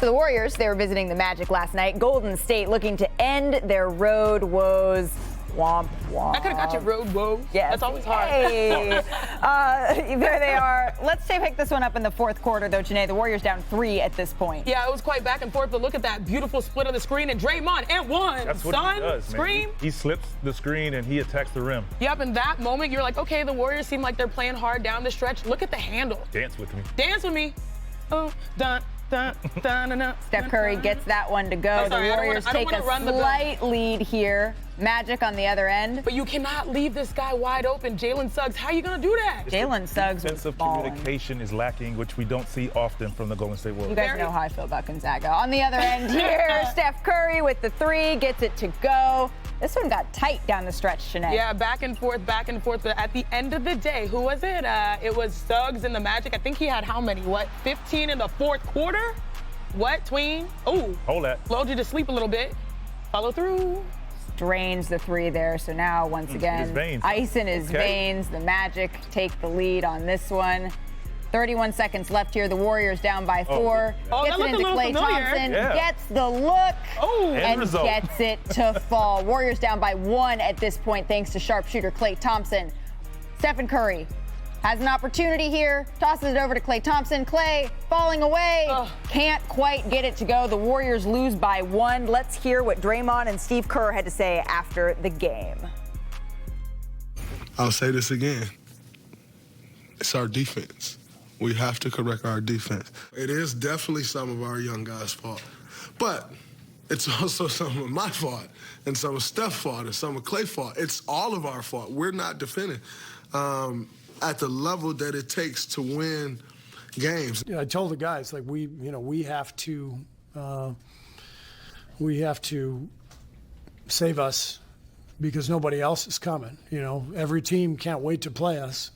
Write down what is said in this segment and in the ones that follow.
So the Warriors, they were visiting the Magic last night. Golden State looking to end their road woes. Womp, womp. I could have got your road woes. Yes. That's always hard. Hey. There they are. Let's pick this one up in the fourth quarter, though, Janae. The Warriors down 3 at this point. Yeah, it was quite back and forth, but look at that beautiful split of the screen, and Draymond and one. That's what he does, scream. Man. He slips the screen and he attacks the rim. Yep, in that moment, you're like, okay, the Warriors seem like they're playing hard down the stretch. Look at the handle. Dance with me. Dance with me. Oh, dun, dun, dun, dun, dun. Steph Curry gets that one to go. Sorry, the Warriors take a slight lead here. Magic on the other end. But you cannot leave this guy wide open. Jalen Suggs, how are you going to do that? Jalen Suggs was Defensive balling. communication is lacking, which we don't see often from the Golden State Warriors. You guys know how I feel about Gonzaga. On the other end here, Steph Curry with the 3, gets it to go. This one got tight down the stretch, Shanae. Yeah, back and forth. But at the end of the day, who was it? It was Suggs in the Magic. I think he had how many? 15 in the fourth quarter? What, Tween? Oh. Hold that. Lulled you to sleep a little bit. Follow through. Drains the 3 there. So now, once again, ice in his veins. The Magic take the lead on this one. 31 seconds left here. The Warriors down by 4. Gets it into Klay Thompson. Gets the look. And gets it to fall. Warriors down by 1 at this point, thanks to sharpshooter Klay Thompson. Stephen Curry has an opportunity here. Tosses it over to Klay Thompson. Klay falling away. Can't quite get it to go. The Warriors lose by 1. Let's hear what Draymond and Steve Kerr had to say after the game. I'll say this again. It's our defense. We have to correct our defense. It is definitely some of our young guys' fault. But it's also some of my fault, and some of Steph's fault, and some of Klay's fault. It's all of our fault. We're not defending at the level that it takes to win games. Yeah, I told the guys, like, we have to save us because nobody else is coming. Every team can't wait to play us.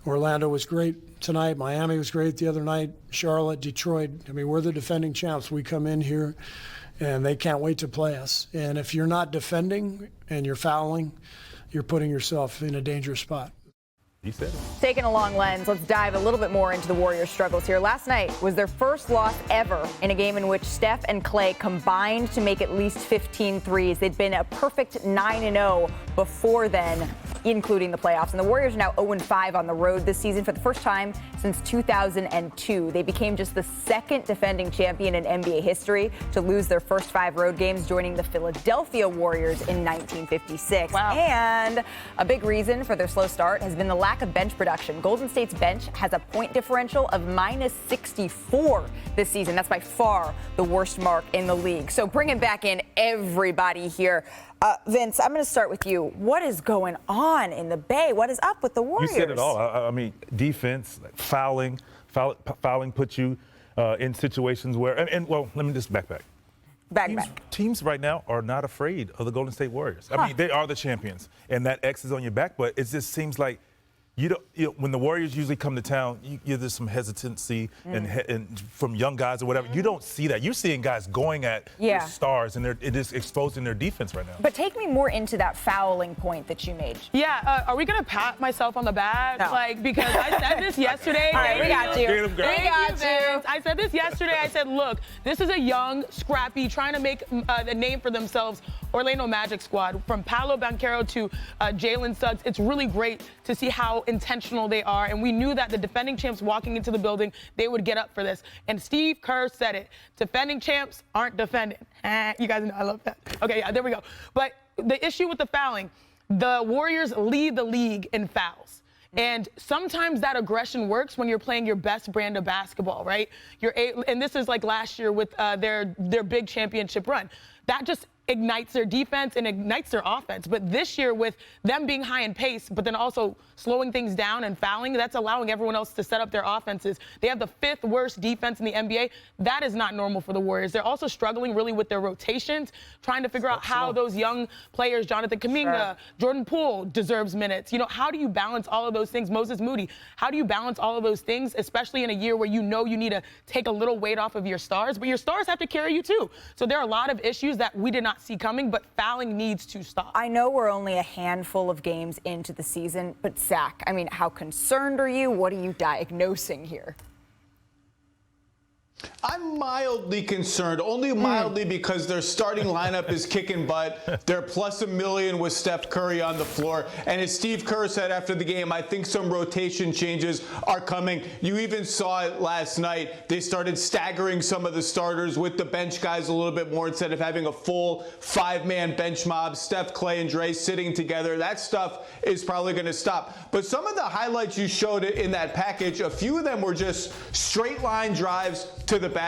Orlando was great tonight. Miami was great the other night. Charlotte, Detroit. I mean, we're the defending champs. We come in here, and they can't wait to play us. And if you're not defending and you're fouling, you're putting yourself in a dangerous spot. He said it. Taking a long lens, let's dive a little bit more into the Warriors' struggles here. Last night was their first loss ever in a game in which Steph and Klay combined to make at least 15 threes. They'd been a perfect 9-0 before then, including the playoffs. And the Warriors are now 0-5 on the road this season for the first time since 2002. They became just the second defending champion in NBA history to lose their first 5 road games, joining the Philadelphia Warriors in 1956. Wow. And a big reason for their slow start has been the lack of bench production. Golden State's bench has a point differential of -64 this season. That's by far the worst mark in the league. So bringing back in everybody here. Vince, I'm going to start with you. What is going on in the Bay? What is up with the Warriors? You said it all. I mean, defense, fouling puts you in situations where, and well, let me just backpack. Teams right now are not afraid of the Golden State Warriors. I mean, they are the champions, and that X is on your back, but it just seems like when the Warriors usually come to town, there's some hesitancy and from young guys or whatever. You don't see that. You're seeing guys going at their stars, and it is exposing their defense right now. But take me more into that fouling point that you made. Yeah, are we going to pat myself on the back? No. Because I said this yesterday. All right, we got you. I said this yesterday. I said, look, this is a young, scrappy, trying to make a name for themselves Orlando Magic squad. From Paolo Banchero to Jalen Suggs, it's really great to see how intentional they are, and we knew that the defending champs walking into the building, they would get up for this. And Steve Kerr said it. Defending champs aren't defending. You guys know I love that. Okay, yeah, there we go. But the issue with the fouling, the Warriors lead the league in fouls. And sometimes that aggression works when you're playing your best brand of basketball, right? And this is like last year with their big championship run. That just ignites their defense and ignites their offense. But this year, with them being high in pace, but then also slowing things down and fouling, that's allowing everyone else to set up their offenses. They have the 5th worst defense in the NBA. That is not normal for the Warriors. They're also struggling really with their rotations, trying to figure out how those young players, Jonathan Kuminga, Jordan Poole, deserves minutes. How do you balance all of those things? Moses Moody, how do you balance all of those things, especially in a year where you need to take a little weight off of your stars, but your stars have to carry you too. So there are a lot of issues that we did not see coming, but fouling needs to stop. I know we're only a handful of games into the season, but Zach, I mean, how concerned are you? What are you diagnosing here? I I'm mildly concerned, only mildly because their starting lineup is kicking butt. They're plus $1 million with Steph Curry on the floor. And as Steve Kerr said after the game, I think some rotation changes are coming. You even saw it last night. They started staggering some of the starters with the bench guys a little bit more instead of having a full 5-man bench mob. Steph, Clay, and Dre sitting together. That stuff is probably going to stop. But some of the highlights you showed in that package, a few of them were just straight line drives to the basket.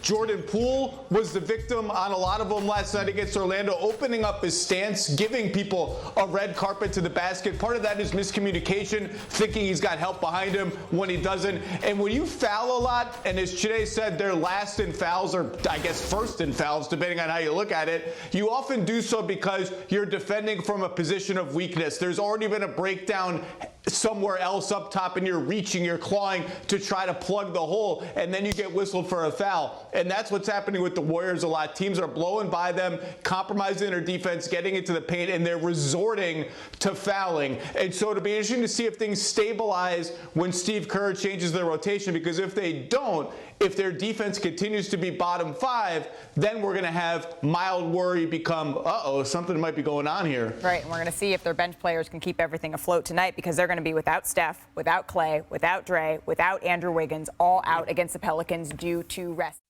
Jordan Poole was the victim on a lot of them last night against Orlando, opening up his stance, giving people a red carpet to the basket. Part of that is miscommunication, thinking he's got help behind him when he doesn't. And when you foul a lot, and as Chide said, they're last in fouls, or I guess first in fouls, depending on how you look at it, you often do so because you're defending from a position of weakness. There's already been a breakdown somewhere else up top, and you're reaching, you're clawing to try to plug the hole, and then you get whistled for a foul. And that's what's happening with the Warriors a lot. Teams are blowing by them, compromising their defense, getting into the paint, and they're resorting to fouling. And so it'll be interesting to see if things stabilize when Steve Kerr changes their rotation, because if they don't, if their defense continues to be bottom 5, then we're going to have mild worry become, something might be going on here. Right, and we're going to see if their bench players can keep everything afloat tonight, because they're going to be without Steph, without Clay, without Dre, without Andrew Wiggins, all out against the Pelicans due to rest.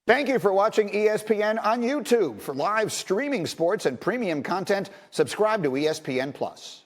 Thank you for watching ESPN on YouTube. For live streaming sports and premium content, subscribe to ESPN+.